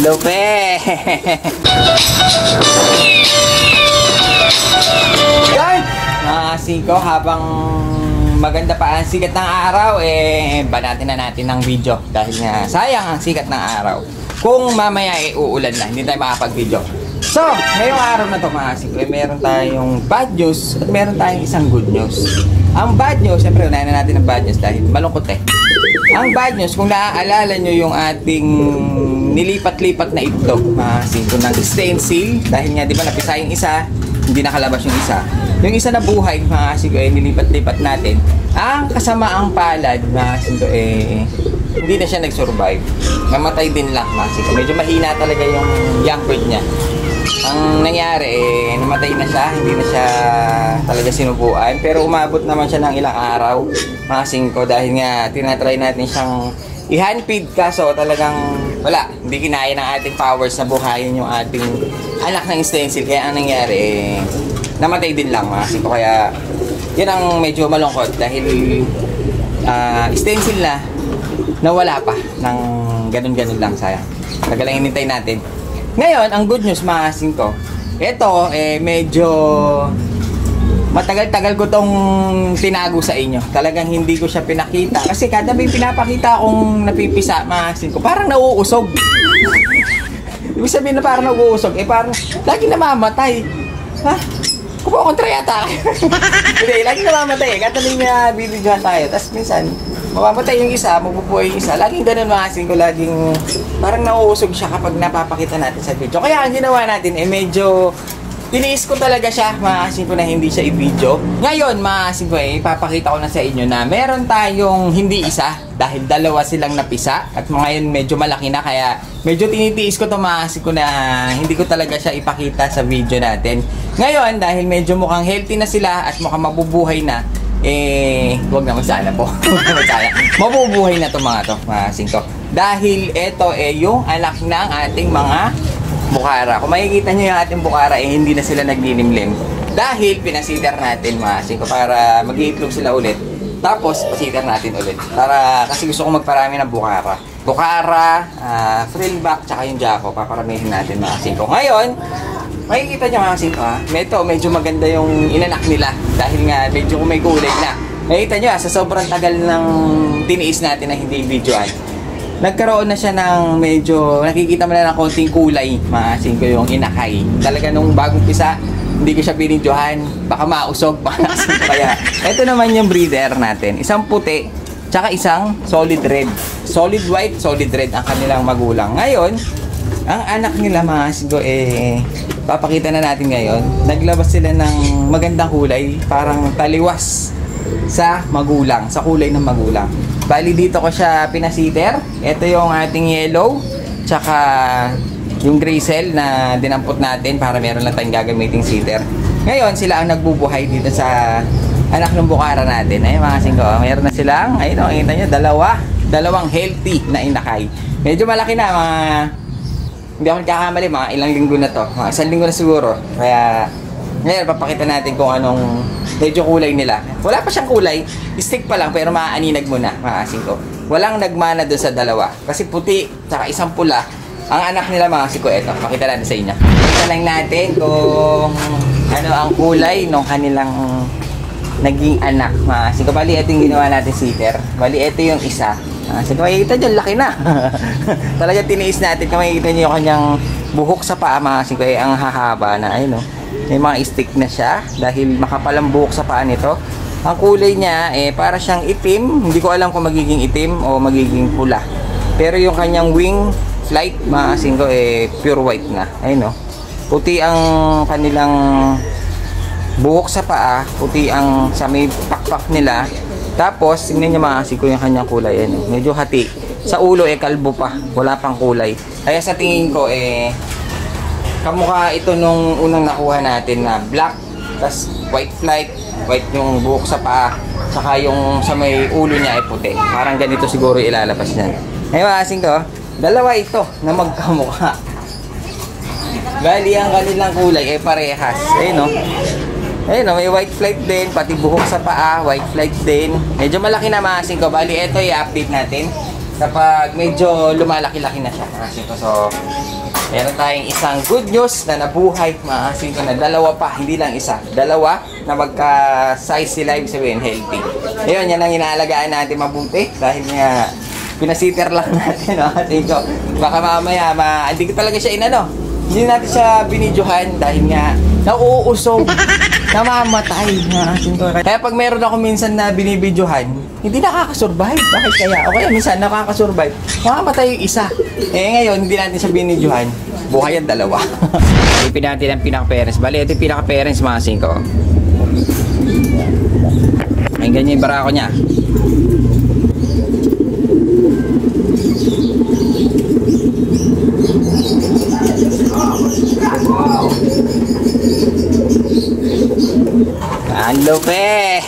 Lupe! Yan! Mga singko, habang maganda pa ang sikat ng araw, banatin na natin ng video. Dahil nga, sayang ang sikat ng araw. Kung mamaya uulan na, hindi tayo makapag-video. So, ngayong araw na ito mga singko, meron tayong bad news at meron tayong isang good news. Ang bad news, siyempre unahin na natin ang bad news dahil malungkot Ang bad news, kung naaalala nyo yung ating nilipat-lipat na itlog, mga singko, ng stencil, dahil nga di ba napisa yung isa, hindi nakalabas yung isa. Yung isa na buhay, mga singko, nilipat-lipat natin. Ang kasamaang palad, mga singko, hindi na siya nag-survive. Namatay din lang, mga singko. Medyo mahina talaga yung young bird niya. Ang nangyari, namatay na siya, hindi na siya talaga sinubuan. Pero umabot naman siya ng ilang araw, mga singko, dahil nga tinatry natin siyang i-handfeed, kaso talagang wala, hindi kinaya ng ating powers na buhayin yung ating anak ng stencil. Kaya ang nangyari, namatay din lang, mga singko. Kaya yun ang medyo malungkot dahil stencil na nawala pa ng ganun-ganun lang, sayang. Tagal lang hinintay natin. Ngayon, ang good news, mga singko, ito, medyo matagal-tagal ko tong tinago sa inyo. Talagang hindi ko siya pinakita. Kasi kada may pinapakita akong napipisa, mga singko, parang nauusog. Ibig sabihin na parang nauusog, parang lagi namamatay. Ha? Kupo-kontra yata. Hindi, lagi namamatay. Kada may bibidyohan tayo. Tapos minsan, mamamatay yung isa, mabubuhay yung isa. Laging ganun, mga singko, laging parang nauusog siya kapag napapakita natin sa video. Kaya ang ginawa natin, medyo tiniis ko talaga siya, mga singko, na hindi siya i-video. Ngayon, mga singko, ipapakita ko na sa inyo na meron tayong hindi isa dahil dalawa silang napisa at ngayon medyo malaki na, kaya medyo tinitiis ko to, mga singko, na hindi ko talaga siya ipakita sa video natin. Ngayon, dahil medyo mukhang healthy na sila at mukhang mabubuhay na, huwag naman sana po. Mabubuhay na to, mga singko. Dahil ito yung anak ng ating mga bukara. Kung makikita nyo yung ating bukara, hindi na sila naglinimlim. Dahil pinasiter natin, mga singko, para mag-iitlog sila ulit. Tapos, pasiter natin ulit. Kasi gusto ko magparami ng bukara. Bukara, frillback, tsaka yung Jaco. Paparamihin natin, mga singko. Ngayon, makikita nyo, mga singko, medyo maganda yung inanak nila. Dahil nga, medyo may kulay na. Nakita nyo, sa sobrang tagal ng tiniis natin na hindi videoan, nagkaroon na siya ng medyo, nakikita mo na ng konting kulay, mga singko, yung inakay. Talaga nung bagong pisa, hindi ko siya binidyohan, baka mausog, mga singko. Kaya, ito naman yung breeder natin. Isang puti, tsaka isang solid red. Solid white, solid red ang kanilang magulang. Ngayon, ang anak nila, mga singko, papakita na natin ngayon. Naglabas sila ng magandang kulay, parang taliwas sa magulang, sa kulay ng magulang. Bali, dito ko siya pinasiter. Ito yung ating yellow, tsaka yung gray cell na dinampot natin para meron lang tayong gagamiting sitter. Ngayon, sila ang nagbubuhay dito sa anak ng bukara natin. Ayun, mga singko, meron na silang, ayun, nakita nyo, dalawang healthy na inakay. Medyo malaki na, hindi ako nagkakamali, mga ilang linggo na to, mga 1 linggo na siguro. Kaya ngayon, papakita natin kung anong medyo kulay nila. Wala pa siyang kulay, stick pa lang, pero maaaninag mo na, mga singko. Walang nagmana doon sa dalawa. Kasi puti, saka isang pula. Ang anak nila, mga singko, eto, pakita natin sa inyo. Pakita lang natin kung ano ang kulay ng kanilang naging anak, mga singko. Bali, ito yung ginawa natin sitter. Bali, ito yung isa. Singko, makikita nyo, laki na. Talaga tiniis natin. Kung makikita nyo yung kanyang buhok sa paa, mga singko, ang hahaba na, ayun, no? May mga stick na siya dahil makapal ang buhok sa paa nito. Ang kulay niya, para siyang itim. Hindi ko alam kung magiging itim o magiging pula. Pero yung kanyang wing flight, mga singko, pure white na. Ayun, no? Puti ang kanilang buhok sa paa. Puti ang sa may pakpak nila. Tapos, tingnan niyo, mga singko, yung kanyang kulay. Ayun, medyo hati. Sa ulo, kalbo pa. Wala pang kulay. Kaya sa tingin ko, kamukha ito nung unang nakuha natin na black, tas white flight, white yung buhok sa paa, saka yung sa may ulo niya ay puti. Parang ganito siguro ilalabas niyan. Ngayon, asing ko, dalawa ito na magkamukha. Bali, ang kanilang kulay ay parehas. Ayun, no? Ayun, no? May white flight din, pati buhok sa paa, white flight din. Medyo malaki na, masing ko. Bali, ito i-update natin. kapag medyo lumalaki-laki na siya, mga singko. So, meron tayong isang good news na nabuhay, mga singko, na dalawa pa, hindi lang isa. Dalawa na magka-size sila, ibig sabihin healthy. Ayun, yan ang inaalagaan natin mabuti dahil nga pinasiter lang natin, no? Singko. Baka mamaya, hindi ko talaga siya hindi natin siya binidyohan dahil nga nauusog, namamatay, mga singko. Kaya pag meron ako minsan na binibidyohan, hindi nakakasurvive. Bakit kaya? O kaya minsan nakakasurvive, mamamatay yung isa. Ngayon, hindi natin siya binidyohan. Buhay ang dalawa. Ipin natin ang pinaka-parents. Bali, ito yung pinaka-parents, mga singko. Ay, ganyan yung barako niya. Ang lupe.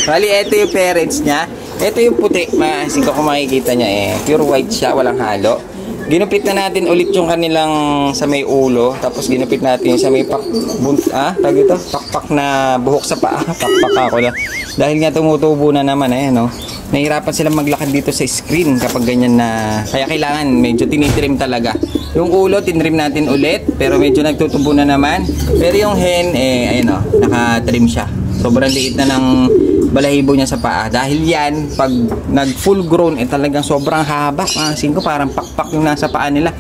Bali, ito yung parents niya. Ito yung puti. Masin ko kung makikita niya pure white siya, walang halo. Ginupit na natin ulit yung kanilang sa may ulo. Tapos ginupit natin sa may pakpak na buhok sa paa. Pakpak ako na. Dahil nga tumutubo na naman no. Nahirapan silang maglakad dito sa screen kapag ganyan na. Kaya kailangan medyo tinitrim talaga. Yung ulo, tinrim natin ulit. Pero medyo nagtutubo na naman. Pero yung hen, ayun naka-trim siya. Sobrang liit na ng balahibo niya sa paa. Dahil yan, pag nag full grown, talagang sobrang haba. Mga singko, parang pakpak yung nasa paa nila.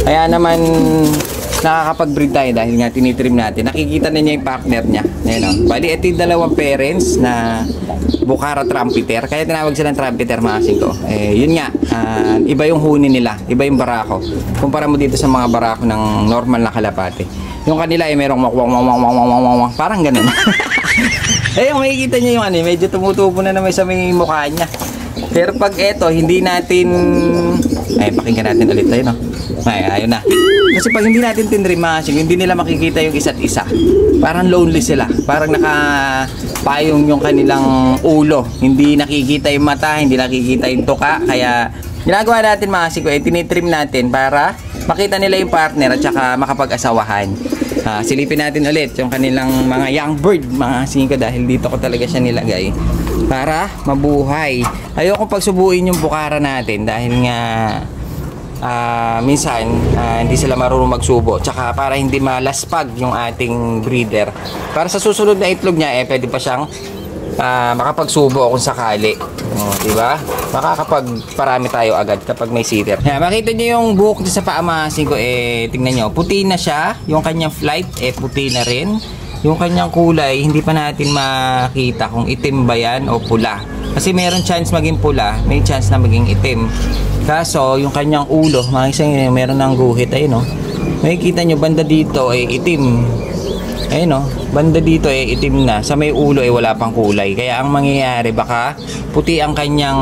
Kaya naman, nakakapag-breed tayo dahil nga tinitrim natin. Nakikita na niya yung partner niya. Ayun, bali, ito yung dalawang parents na Bukhara Trumpeter. Kaya tinawag silang Trumpeter, mga singko. Yun nga, iba yung huni nila. Iba yung barako. Kumpara mo dito sa mga barako ng normal na kalapate. Yung kanila merong parang ganun. Yung makikita niyo yung medyo tumutubo na naman sa may mukha niya. Pero pag eto, hindi natin pakinggan natin ulit tayo, no? Ayun na. Kasi pag hindi natin tinrim, hindi nila makikita yung isa't isa. Parang lonely sila. Parang nakapayong yung kanilang ulo. Hindi nakikita yung mata, hindi nakikita yung tuka. Kaya ginagawa natin, mga singko, tinitrim natin para makita nila yung partner at saka makapag-asawahan. Silipin natin ulit yung kanilang mga young bird, mga singko, dahil dito ko talaga siya nilagay para mabuhay. Ayoko pagsubuin yung Bukhara natin dahil nga minsan hindi sila marunong magsubo, tsaka para hindi malaspag yung ating breeder. Para sa susunod na itlog niya pwede pa siyang makapagsubo kung sakali. Diba? Makakapagparami tayo agad kapag may sitter. Makita niyo yung buhok niya sa paa, mga singko, tingnan niyo, puti na siya. Yung kanyang flight puti na rin. Yung kanyang kulay, hindi pa natin makita kung itim ba yan o pula. Kasi meron chance maging pula, may chance na maging itim. Kaso, yung kanyang ulo, makikita niyo, meron ng guhit. Ayun, makikita niyo, banda dito itim. Ayun, banda dito itim na. Sa may ulo wala pang kulay. Kaya ang mangyayari, baka puti ang kanyang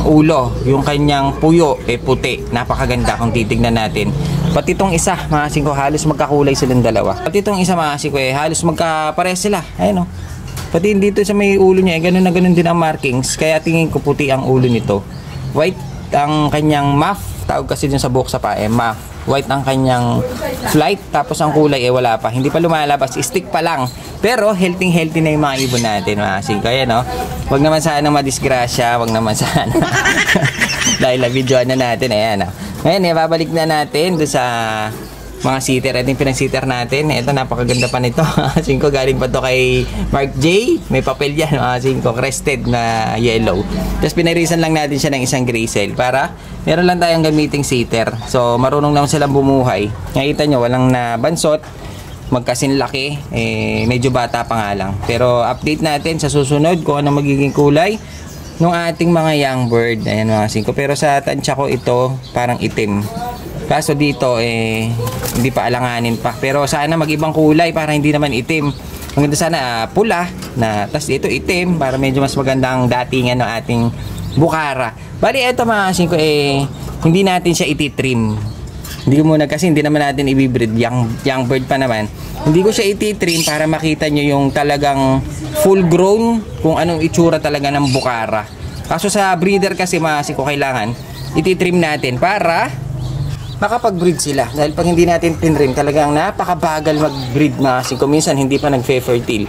ulo. Yung kanyang puyo puti. Napakaganda kung titignan natin. Pati itong isa, mga singko, halos magkakulay silang dalawa. Pati itong isa, mga singko, halos magkapares sila. Ayun, pati dito sa may ulo niya, ganun na ganun din ang markings. Kaya tingin ko puti ang ulo nito. White ang kanyang muff. Tawag kasi dun sa buhok sa paa, muff. White ang kanyang flight. Tapos ang kulay wala pa. Hindi pa lumalabas. Stick pa lang. Pero healthy na yung mga ibon natin, mga singko. Ayan, Wag naman sana madisgrasya. Wag naman sana. Dahil na-videoan na natin. Ayan, Ngayon, babalik na natin doon sa mga sitter. Ito yung pinag-sitter natin. Ito, napakaganda pa nito. Singko, galing pa to kay Mark J. May papel yan, mga singko. Crested na yellow. Tapos pinarisan lang natin siya ng isang grisel para meron lang tayong gamiting sitter. So, marunong naman silang bumuhay. Nakita nyo, walang nabansot. Magkasinlaki. Medyo bata pa nga lang. Pero update natin sa susunod kung ano magiging kulay ng ating mga young bird. Ayan, mga singko. Pero sa tansya ko ito, parang itim. Kaso dito hindi pa alanganin pa. Pero sana mag-ibang kulay para hindi naman itim. Maganda sana pula na tas dito itim para medyo mas maganda ang datingan ng ating Bukhara. Bali ito, mga singko, hindi natin siya ititrim. Hindi ko muna, kasi hindi naman natin ibibreed, young bird pa naman. Hindi ko siya ititrim para makita nyo yung talagang full grown kung anong itsura talaga ng Bukhara. Kaso sa breeder kasi, mga singko, kailangan ititrim natin para makapag-breed sila. Dahil pag hindi natin tinrim, talagang napakabagal mag-breed, mga singko. Minsan hindi pa nag-fertile.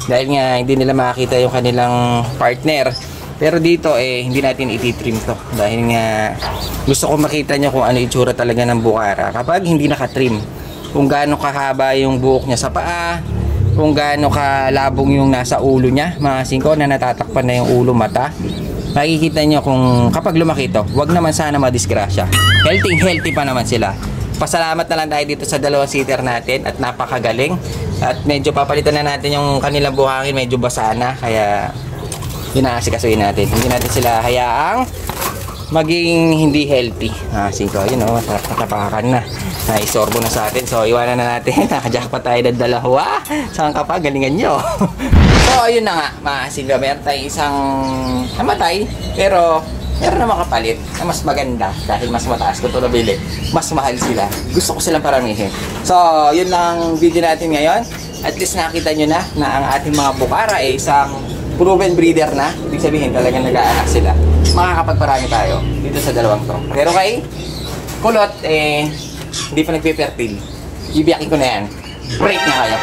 Dahil nga hindi nila makakita yung kanilang partner. Pero dito hindi natin ititrim to dahil nga gusto ko makita nyo kung ano itsura talaga ng bukara kapag hindi nakatrim. Kung gaano kahaba yung buhok niya sa paa, kung gaano kalabong yung nasa ulo niya, mga singko, na natatakpan na yung ulo, mata. Makikita nyo kung kapag lumaki to, wag naman sana madisgrasya. Healthy pa naman sila. Pasalamat na lang tayo dito sa dalawang seater natin at napakagaling. At medyo papalitan na natin yung kanilang buhangin, medyo basa na, kaya inaasikasuhin natin. Hindi natin sila hayaang maging hindi healthy. Singko, yun o, natapakan na. Naisorbo na sa atin. So, iwanan na natin. Nakajackpot tayo ng dalawa. Saan ka pa? Galingan nyo. So, ayun na nga, mga singko. Meron tayo isang namatay. Pero, meron na makapalit na mas maganda. Dahil mas mataas ko ito nabili. Mas mahal sila. Gusto ko silang paramihin. So, yun lang video natin ngayon. At least nakita nyo na ang ating mga bukara isang proven breeder na. Ibig sabihin talagang nag-aanak sila. Makakapagparami tayo dito sa dalawang to. Pero kay kulot, hindi pa nagpe-fertile. Ibiyakin ko na yan. Break na kayo.